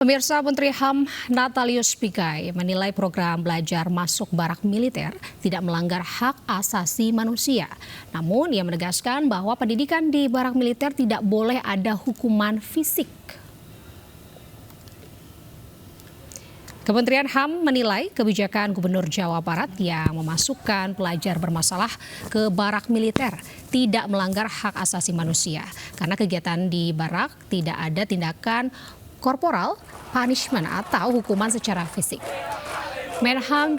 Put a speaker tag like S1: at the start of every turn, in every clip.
S1: Pemirsa, Menteri HAM Natalius Pigai menilai program belajar masuk barak militer tidak melanggar hak asasi manusia. Namun ia menegaskan bahwa pendidikan di barak militer tidak boleh ada hukuman fisik. Kementerian HAM menilai kebijakan Gubernur Jawa Barat yang memasukkan pelajar bermasalah ke barak militer tidak melanggar hak asasi manusia karena kegiatan di barak tidak ada tindakan korporal, punishment atau hukuman secara fisik. Menham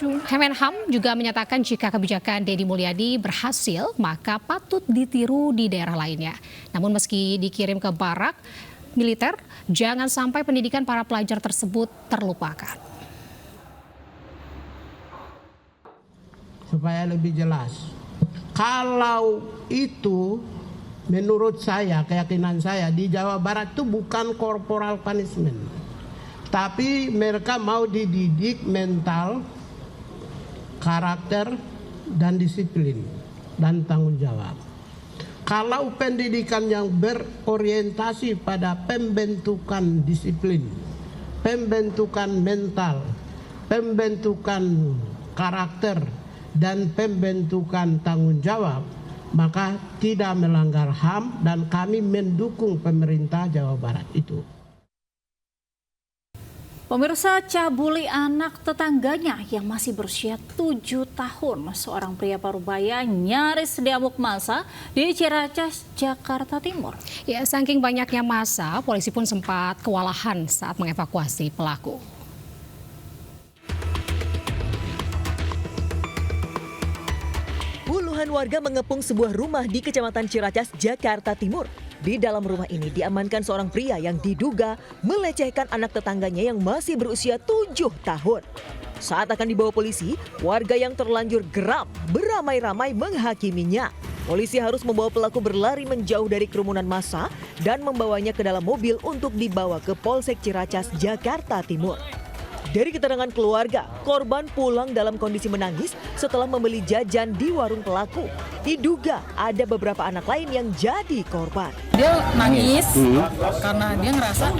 S1: juga menyatakan jika kebijakan Deddy Mulyadi berhasil, maka patut ditiru di daerah lainnya. Namun meski dikirim ke barak militer, jangan sampai pendidikan para pelajar tersebut terlupakan.
S2: Supaya lebih jelas, kalau itu menurut saya, keyakinan saya di Jawa Barat itu bukan corporal punishment. Tapi mereka mau dididik mental, karakter, dan disiplin, dan tanggung jawab. Kalau pendidikan yang berorientasi pada pembentukan disiplin, pembentukan mental, pembentukan karakter, dan pembentukan tanggung jawab, maka tidak melanggar HAM dan kami mendukung pemerintah Jawa Barat itu.
S3: Pemirsa, cabuli anak tetangganya yang masih berusia 7 tahun. Seorang pria Parubaya nyaris diamuk massa di Ciracas, Jakarta Timur.
S1: Ya, saking banyaknya massa, polisi pun sempat kewalahan saat mengevakuasi pelaku.
S4: Puluhan warga mengepung sebuah rumah di Kecamatan Ciracas, Jakarta Timur. Di dalam rumah ini diamankan seorang pria yang diduga melecehkan anak tetangganya yang masih berusia 7 tahun. Saat akan dibawa polisi, warga yang terlanjur geram beramai-ramai menghakiminya. Polisi harus membawa pelaku berlari menjauh dari kerumunan massa dan membawanya ke dalam mobil untuk dibawa ke Polsek Ciracas, Jakarta Timur. Dari keterangan keluarga, korban pulang dalam kondisi menangis setelah membeli jajan di warung pelaku. Diduga ada beberapa anak lain yang jadi korban.
S5: Dia nangis karena dia ngerasa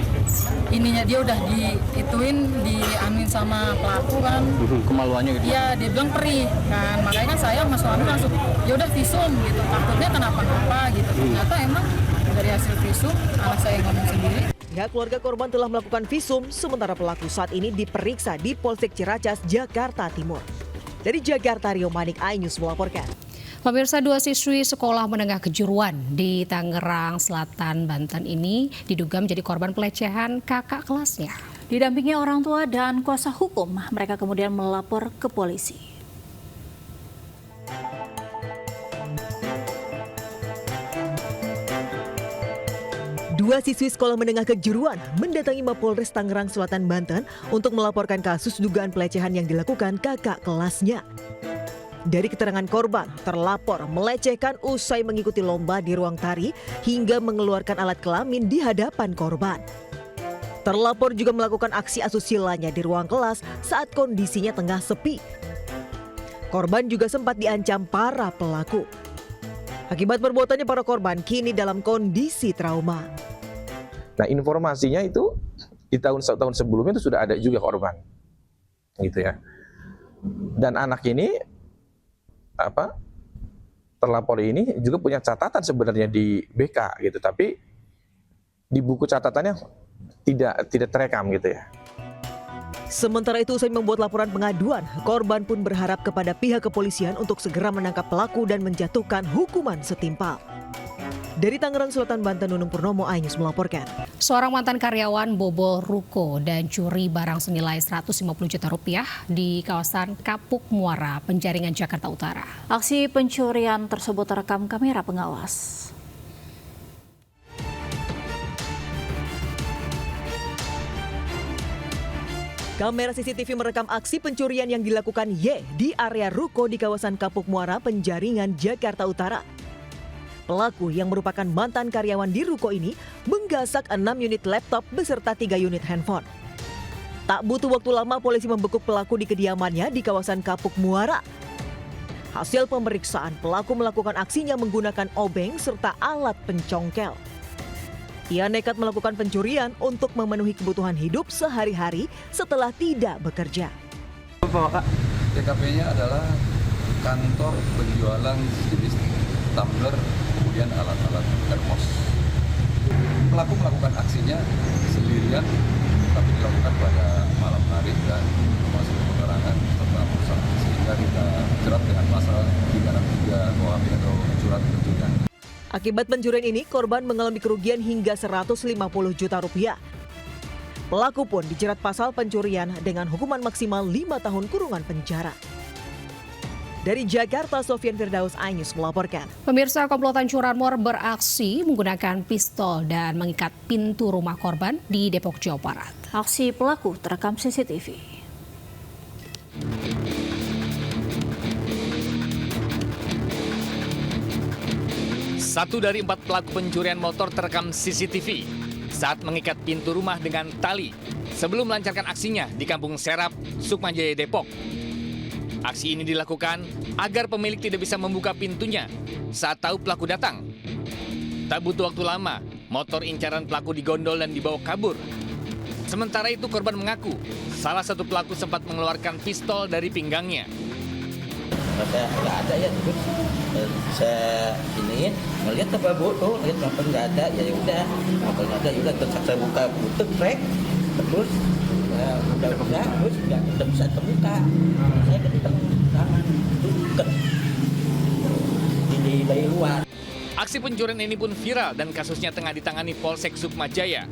S5: ininya dia udah dianuin sama pelaku kan.
S6: Kemaluannya gitu?
S5: Iya, dia bilang perih kan. Makanya kan saya sama suami langsung ya udah visum gitu. Takutnya kenapa-napa gitu. Ternyata emang dari hasil visum anak saya ngomong sendiri.
S4: Pihak keluarga korban telah melakukan visum, sementara pelaku saat ini diperiksa di Polsek Ciracas, Jakarta Timur. Dari Jakarta, Rio Manik, iNews melaporkan.
S1: Pemirsa, 2 siswi sekolah menengah kejuruan di Tangerang Selatan, Banten ini diduga menjadi korban pelecehan kakak kelasnya.
S3: Didampingi orang tua dan kuasa hukum, mereka kemudian melapor ke polisi.
S4: Dua siswi sekolah menengah kejuruan mendatangi Mapolres Tangerang Selatan, Banten untuk melaporkan kasus dugaan pelecehan yang dilakukan kakak kelasnya. Dari keterangan korban, terlapor melecehkan usai mengikuti lomba di ruang tari hingga mengeluarkan alat kelamin di hadapan korban. Terlapor juga melakukan aksi asusilanya di ruang kelas saat kondisinya tengah sepi. Korban juga sempat diancam para pelaku. Akibat perbuatannya, para korban kini dalam kondisi trauma.
S6: Nah, informasinya itu di tahun sebelumnya itu sudah ada juga korban, gitu ya. Dan anak ini terlapor ini juga punya catatan sebenarnya di BK gitu, tapi di buku catatannya tidak terekam gitu ya.
S4: Sementara itu, usai membuat laporan pengaduan, korban pun berharap kepada pihak kepolisian untuk segera menangkap pelaku dan menjatuhkan hukuman setimpal. Dari Tangerang Selatan, Banten, Nunung Purnomo, iNews melaporkan.
S1: Seorang mantan karyawan bobol ruko dan curi barang senilai 150 juta rupiah di kawasan Kapuk Muara, Penjaringan, Jakarta Utara.
S3: Aksi pencurian tersebut terekam kamera pengawas.
S4: Kamera CCTV merekam aksi pencurian yang dilakukan Y di area ruko di kawasan Kapuk Muara, Penjaringan, Jakarta Utara. Pelaku yang merupakan mantan karyawan di ruko ini menggasak 6 unit laptop beserta 3 unit handphone. Tak butuh waktu lama, polisi membekuk pelaku di kediamannya di kawasan Kapuk Muara. Hasil pemeriksaan, pelaku melakukan aksinya menggunakan obeng serta alat pencongkel. Ia nekat melakukan pencurian untuk memenuhi kebutuhan hidup sehari-hari setelah tidak bekerja.
S7: TKP-nya adalah kantor penjualan jenis tumbler, kemudian alat-alat termos. Pelaku melakukan aksinya sendirian, tapi dilakukan pada malam hari dan masuk keterangan serta merusak, sehingga kita jerat dengan pasal 363 KUHP atau surat pencurian.
S4: Akibat pencurian ini, korban mengalami kerugian hingga 150 juta rupiah. Pelaku pun dijerat pasal pencurian dengan hukuman maksimal 5 tahun kurungan penjara. Dari Jakarta, Sofian Firdaus, iNews melaporkan.
S1: Pemirsa, komplotan curanmor beraksi menggunakan pistol dan mengikat pintu rumah korban di Depok, Jawa Barat.
S3: Aksi pelaku terekam CCTV.
S8: Satu dari 4 pelaku pencurian motor terekam CCTV saat mengikat pintu rumah dengan tali sebelum melancarkan aksinya di Kampung Serap, Sukmajaya, Depok. Aksi ini dilakukan agar pemilik tidak bisa membuka pintunya saat tahu pelaku datang. Tak butuh waktu lama, motor incaran pelaku digondol dan dibawa kabur. Sementara itu korban mengaku salah satu pelaku sempat mengeluarkan pistol dari pinggangnya.
S9: Saya nggak ada ya, terus saya iniin melihat apa bu tuh, lihat motor nggak ada, ya udah motor nggak ada, ya udah terus saya buka butuh trek, terus udah terus nggak bisa terbuka, saya kenceng tangan deket di dari luar.
S8: Aksi pencurian ini pun viral dan kasusnya tengah ditangani Polsek Sukmajaya.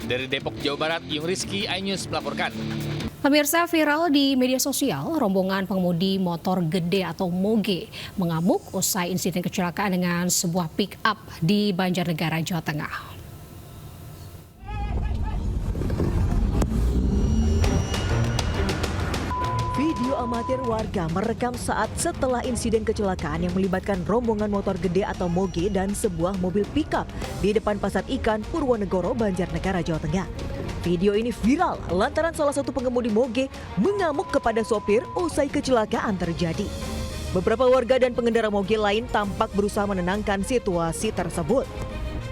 S8: Dari Depok, Jawa Barat, Yung Rizky, iNews melaporkan.
S1: Pemirsa, viral di media sosial, rombongan pengemudi motor gede atau moge mengamuk usai insiden kecelakaan dengan sebuah pick-up di Banjarnegara, Jawa Tengah.
S4: Video amatir warga merekam saat setelah insiden kecelakaan yang melibatkan rombongan motor gede atau moge dan sebuah mobil pick-up di depan Pasar Ikan Purwonegoro, Banjarnegara, Jawa Tengah. Video ini viral lantaran salah satu pengemudi moge mengamuk kepada sopir usai kecelakaan terjadi. Beberapa warga dan pengendara moge lain tampak berusaha menenangkan situasi tersebut.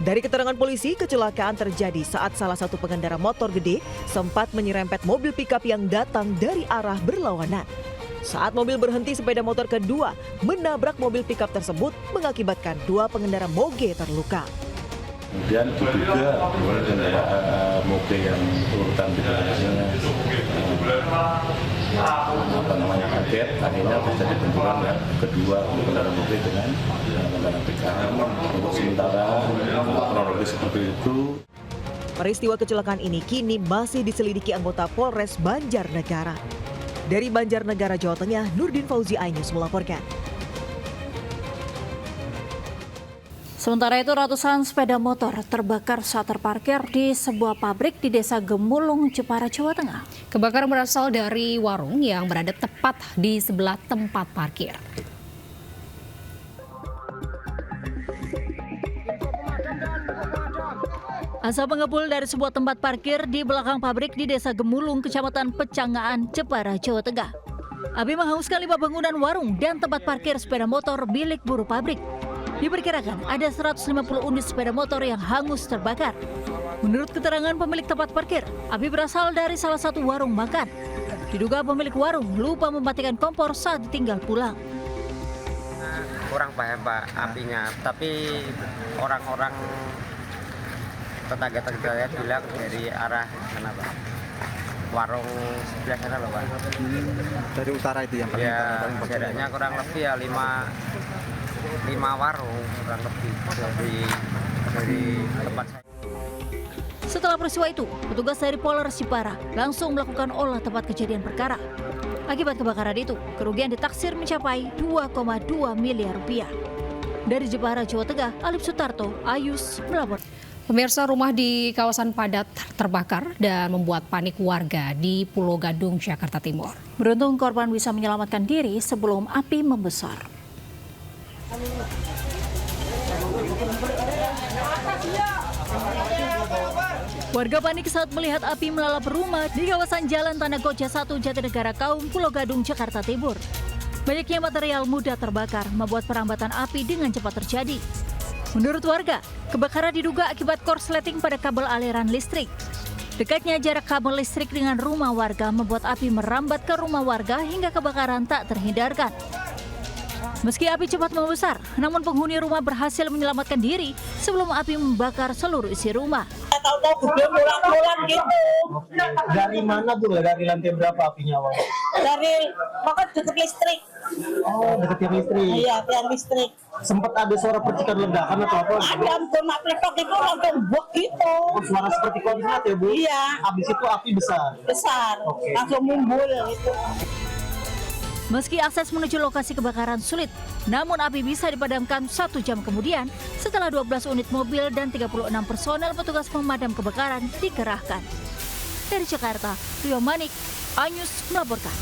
S4: Dari keterangan polisi, kecelakaan terjadi saat salah satu pengendara motor gede sempat menyerempet mobil pickup yang datang dari arah berlawanan. Saat mobil berhenti, sepeda motor kedua menabrak mobil pickup tersebut mengakibatkan 2 pengendara moge terluka.
S10: Kemudian diduga kendaraan moge yang urutan di belakangnya kaget, akhirnya terjadi benturan ya kedua kendaraan moge dengan kendaraan pickup. Untuk sementara kronologis seperti itu.
S4: Peristiwa kecelakaan ini kini masih diselidiki anggota Polres Banjarnegara. Dari Banjarnegara, Jawa Tengah, Nurdin Fauzi, iNews melaporkan.
S3: Sementara itu, ratusan sepeda motor terbakar saat terparkir di sebuah pabrik di Desa Gemulung, Jepara, Jawa Tengah.
S1: Kebakaran berasal dari warung yang berada tepat di sebelah tempat parkir.
S3: Asap mengepul dari sebuah tempat parkir di belakang pabrik di Desa Gemulung, Kecamatan Pecangaan, Jepara, Jawa Tengah. Api menghanguskan 5 bangunan warung dan tempat parkir sepeda motor milik buruh pabrik. Diperkirakan ada 150 unit sepeda motor yang hangus terbakar. Menurut keterangan pemilik tempat parkir, api berasal dari salah satu warung makan. Diduga pemilik warung lupa mematikan kompor saat ditinggal pulang.
S11: Kurang paham Pak apinya, tapi orang-orang tetangga-tetangga bilang dari arah mana Pak? Warung sebelah sana loh Pak.
S12: Dari utara itu yang paling
S11: ya, jaraknya kurang lebih ya 5 warung kurang lebih dari tempat saya.
S3: Setelah peristiwa itu, petugas dari Polres Jepara langsung melakukan olah tempat kejadian perkara. Akibat kebakaran itu, kerugian ditaksir mencapai 2,2 miliar rupiah. Dari Jepara, Jawa Tengah, Alif Sutarto, iNews melapor.
S1: Pemirsa, rumah di kawasan padat terbakar dan membuat panik warga di Pulau Gadung, Jakarta Timur.
S3: Beruntung korban bisa menyelamatkan diri sebelum api membesar. Warga panik saat melihat api melalap rumah di kawasan Jalan Tanah Koja 1 Jatinegara Kaum, Pulau Gadung, Jakarta Timur. Banyaknya material mudah terbakar membuat perambatan api dengan cepat terjadi. Menurut warga, kebakaran diduga akibat korsleting pada kabel aliran listrik. Dekatnya jarak kabel listrik dengan rumah warga membuat api merambat ke rumah warga hingga kebakaran tak terhindarkan. Meski api cepat membesar, namun penghuni rumah berhasil menyelamatkan diri sebelum api membakar seluruh isi rumah.
S13: Tahu-tahu pulang gitu.
S12: Dari mana Bu? Dari lantai berapa apinya awal?
S13: Dari pokoknya dekat listrik.
S12: Oh, dekat tiang listrik.
S13: Iya, tiang listrik.
S12: Sempat ada suara percikan ledakan atau apa?
S13: Ada ampun, mak peletok itu langsung buak gitu.
S12: Oh, suara seperti konslet ya Bu?
S13: Iya.
S12: Habis itu api besar.
S13: Besar,
S12: Oke.
S13: langsung mumbul gitu.
S3: Meski akses menuju lokasi kebakaran sulit, namun api bisa dipadamkan 1 jam kemudian setelah 12 unit mobil dan 36 personel petugas pemadam kebakaran dikerahkan. Dari Jakarta, Rio Manik, iNews melaporkan.